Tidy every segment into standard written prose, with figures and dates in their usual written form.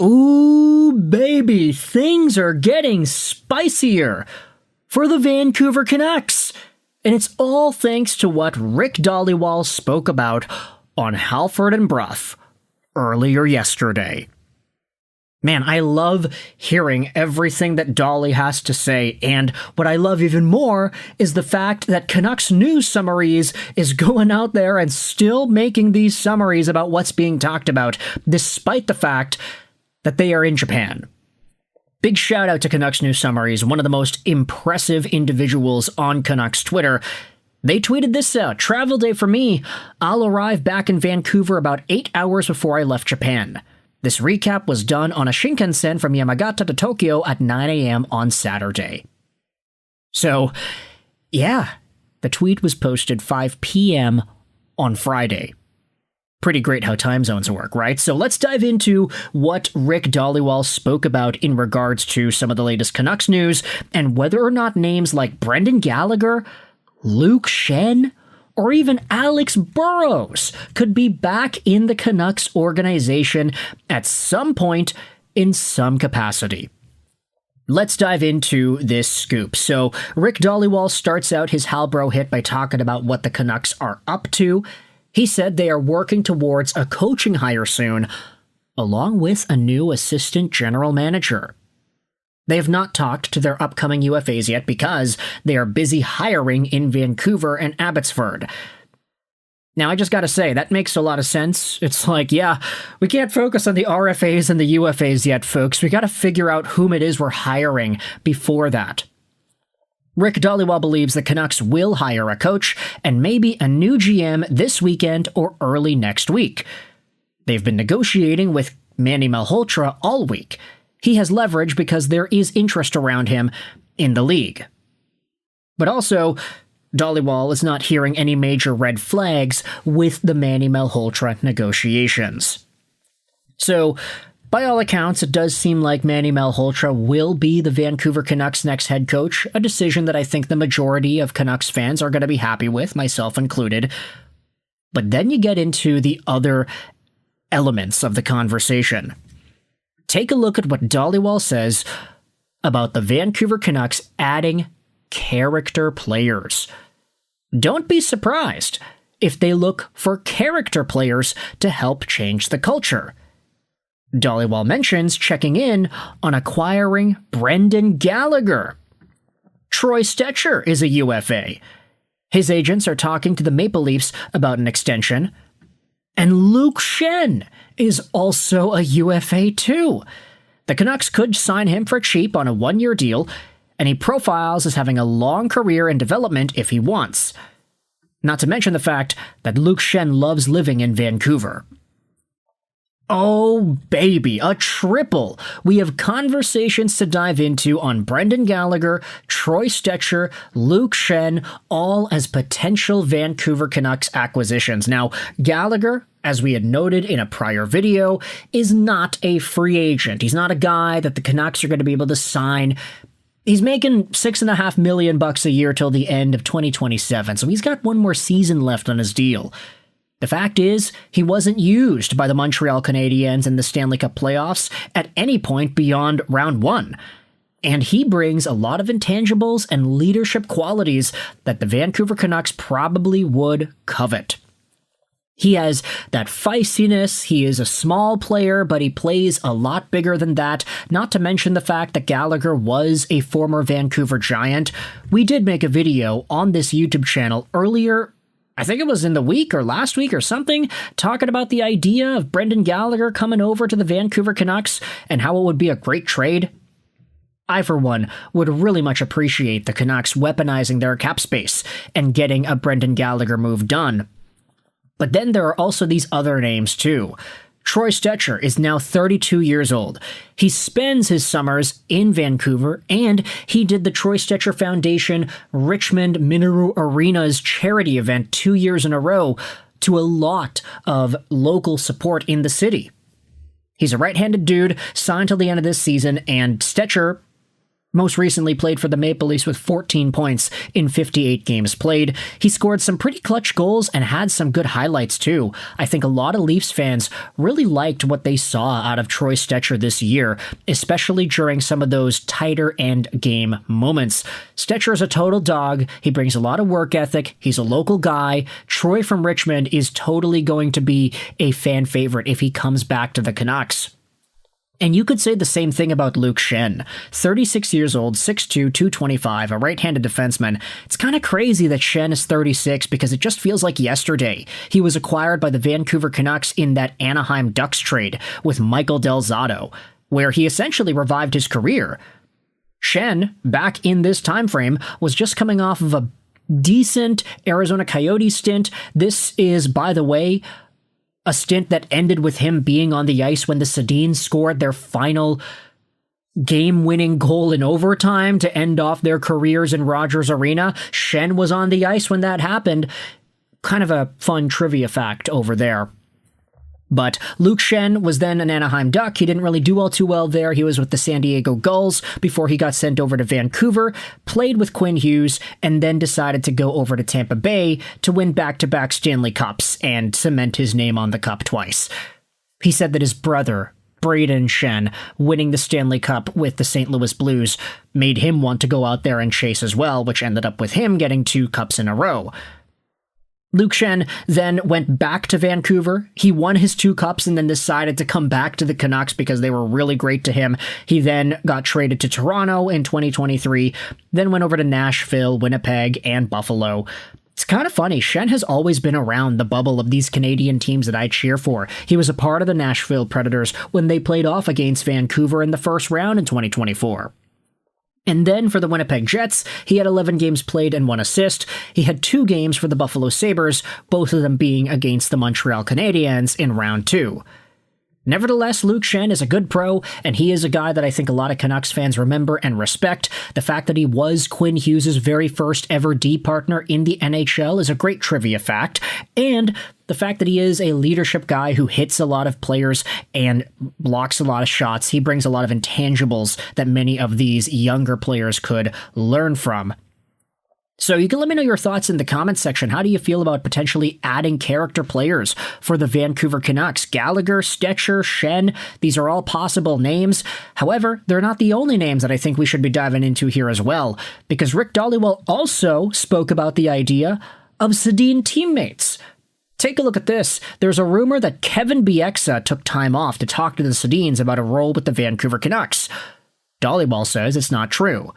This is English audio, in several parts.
Ooh, baby, things are getting spicier for the Vancouver Canucks. And it's all thanks to what Rick Dhaliwal spoke about on Halford and Brough earlier yesterday. Man, I love hearing everything that Dolly has to say, and what I love even more is the fact that Canucks News Summaries is going out there and still making these summaries about what's being talked about, despite the fact that they are in Japan. Big shout out to Canucks News Summaries, one of the most impressive individuals on Canucks Twitter. They tweeted this out: "Travel day for me. I'll arrive back in Vancouver about 8 hours before I left Japan. This recap was done on a Shinkansen from Yamagata to Tokyo at 9 a.m. on Saturday." So, yeah, the tweet was posted 5 p.m. on Friday. Pretty great how time zones work, right? So let's dive into what Rick Dhaliwal spoke about in regards to some of the latest Canucks news and whether or not names like Brendan Gallager, Luke Schenn, or even Alex Burrows could be back in the Canucks organization at some point in some capacity. Let's dive into this scoop. So Rick Dhaliwal starts out his Halbro hit by talking about what the Canucks are up to. He said they are working towards a coaching hire soon, along with a new assistant general manager. They have not talked to their upcoming UFAs yet because they are busy hiring in Vancouver and Abbotsford. Now, I just gotta say, that makes a lot of sense. It's like, yeah, we can't focus on the RFAs and the UFAs yet, folks. We gotta figure out whom it is we're hiring before that. Rick Dhaliwal believes the Canucks will hire a coach and maybe a new GM this weekend or early next week. They've been negotiating with Manny Malhotra all week. He has leverage because there is interest around him in the league. But also, Dhaliwal is not hearing any major red flags with the Manny Malhotra negotiations. So, by all accounts, it does seem like Manny Malhotra will be the Vancouver Canucks' next head coach, a decision that I think the majority of Canucks fans are going to be happy with, myself included. But then you get into the other elements of the conversation. Take a look at what Dhaliwal says about the Vancouver Canucks adding character players. Don't be surprised if they look for character players to help change the culture. Dhaliwal mentions checking in on acquiring Brendan Gallager. Troy Stecher is a UFA. His agents are talking to the Maple Leafs about an extension. And Luke Schenn is also a UFA too. The Canucks could sign him for cheap on a one-year deal, and he profiles as having a long career in development if he wants. Not to mention the fact that Luke Schenn loves living in Vancouver. Oh, baby, a triple. We have conversations to dive into on Brendan Gallager, Troy Stecher, Luke Schenn, all as potential Vancouver Canucks acquisitions. Now, Gallagher, as we had noted in a prior video, is not a free agent. He's not a guy that the Canucks are going to be able to sign. He's making $6.5 million a year till the end of 2027, so he's got one more season left on his deal. The fact is, he wasn't used by the Montreal Canadiens in the Stanley Cup Playoffs at any point beyond round one. And he brings a lot of intangibles and leadership qualities that the Vancouver Canucks probably would covet. He has that feistiness, he is a small player, but he plays a lot bigger than that, not to mention the fact that Gallagher was a former Vancouver Giant. We did make a video on this YouTube channel earlier, I think it was in the week or last week or something, talking about the idea of Brendan Gallager coming over to the Vancouver Canucks and how it would be a great trade. I, for one, would really much appreciate the Canucks weaponizing their cap space and getting a Brendan Gallager move done. But then there are also these other names too. Troy Stecher is now 32 years old. He spends his summers in Vancouver, and he did the Troy Stecher Foundation Richmond Minoru Arena's charity event 2 years in a row to a lot of local support in the city. He's a right-handed dude, signed till the end of this season, and Stecher, Most recently played for the Maple Leafs with 14 points in 58 games played. He scored some pretty clutch goals and had some good highlights too. I think a lot of Leafs fans really liked what they saw out of Troy Stecher this year, especially during some of those tighter end game moments. Stecher is a total dog. He brings a lot of work ethic. He's a local guy. Troy from Richmond is totally going to be a fan favorite if he comes back to the Canucks. And you could say the same thing about Luke Schenn. 36 years old, 6'2", 225, a right-handed defenseman. It's kind of crazy that Schenn is 36 because it just feels like yesterday. He was acquired by the Vancouver Canucks in that Anaheim Ducks trade with Michael Del Zotto, where he essentially revived his career. Schenn, back in this time frame, was just coming off of a decent Arizona Coyotes stint. This is, by the way, a stint that ended with him being on the ice when the Sedins scored their final game-winning goal in overtime to end off their careers in Rogers Arena. Schenn was on the ice when that happened. Kind of a fun trivia fact over there. But Luke Schenn was then an Anaheim Duck. He didn't really do all too well there. He was with the San Diego Gulls before he got sent over to Vancouver, played with Quinn Hughes, and then decided to go over to Tampa Bay to win back-to-back Stanley Cups and cement his name on the cup twice. He said that his brother, Brendan Gallager, winning the Stanley Cup with the St. Louis Blues made him want to go out there and chase as well, which ended up with him getting 2 cups in a row. Luke Schenn then went back to Vancouver. He won his 2 cups and then decided to come back to the Canucks because they were really great to him. He then got traded to Toronto in 2023, then went over to Nashville, Winnipeg, and Buffalo. It's kind of funny. Schenn has always been around the bubble of these Canadian teams that I cheer for. He was a part of the Nashville Predators when they played off against Vancouver in the first round in 2024. And then for the Winnipeg Jets, he had 11 games played and 1 assist. He had 2 games for the Buffalo Sabres, both of them being against the Montreal Canadiens in round 2. Nevertheless, Luke Schenn is a good pro, and he is a guy that I think a lot of Canucks fans remember and respect. The fact that he was Quinn Hughes' very first ever D partner in the NHL is a great trivia fact, and the fact that he is a leadership guy who hits a lot of players and blocks a lot of shots, he brings a lot of intangibles that many of these younger players could learn from. So you can let me know your thoughts in the comments section. How do you feel about potentially adding character players for the Vancouver Canucks? Gallagher, Stecher, Schenn, these are all possible names. However, they're not the only names that I think we should be diving into here as well, because Rick Dhaliwal also spoke about the idea of Sedin teammates. Take a look at this. There's a rumor that Kevin Bieksa took time off to talk to the Sedins about a role with the Vancouver Canucks. Dhaliwal says it's not true.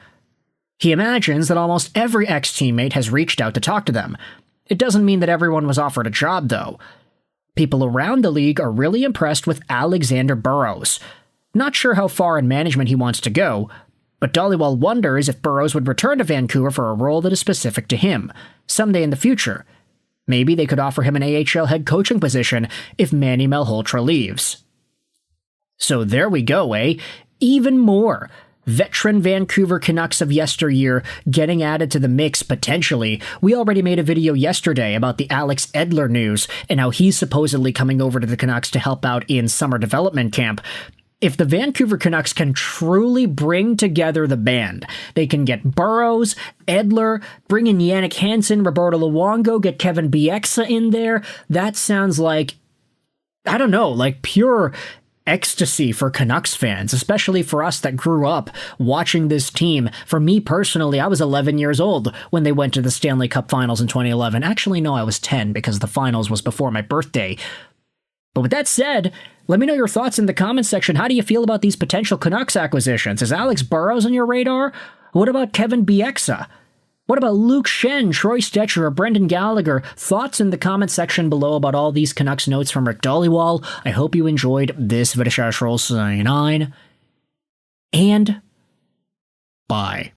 He imagines that almost every ex-teammate has reached out to talk to them. It doesn't mean that everyone was offered a job, though. People around the league are really impressed with Alexander Burrows. Not sure how far in management he wants to go, but Dhaliwal wonders if Burrows would return to Vancouver for a role that is specific to him, someday in the future. Maybe they could offer him an AHL head coaching position if Manny Malhotra leaves. So there we go, eh? Even more veteran Vancouver Canucks of yesteryear getting added to the mix potentially. We already made a video yesterday about the Alex Edler news and how he's supposedly coming over to the Canucks to help out in summer development camp. If the Vancouver Canucks can truly bring together the band, they can get Burrows, Edler, bring in Yannick Hansen, Roberto Luongo, get Kevin Bieksa in there. That sounds like, I don't know, like pure ecstasy for Canucks fans, especially for us that grew up watching this team. For me personally, I was 11 years old when they went to the Stanley Cup Finals in 2011. Actually, no, I was 10 because the finals was before my birthday. But with that said, let me know your thoughts in the comments section. How do you feel about these potential Canucks acquisitions? Is Alex Burrows on your radar? What about Kevin Bieksa? What about Luke Schenn, Troy Stecher, or Brendan Gallager? Thoughts in the comment section below about all these Canucks notes from Rick Dhaliwal. I hope you enjoyed this video. And bye.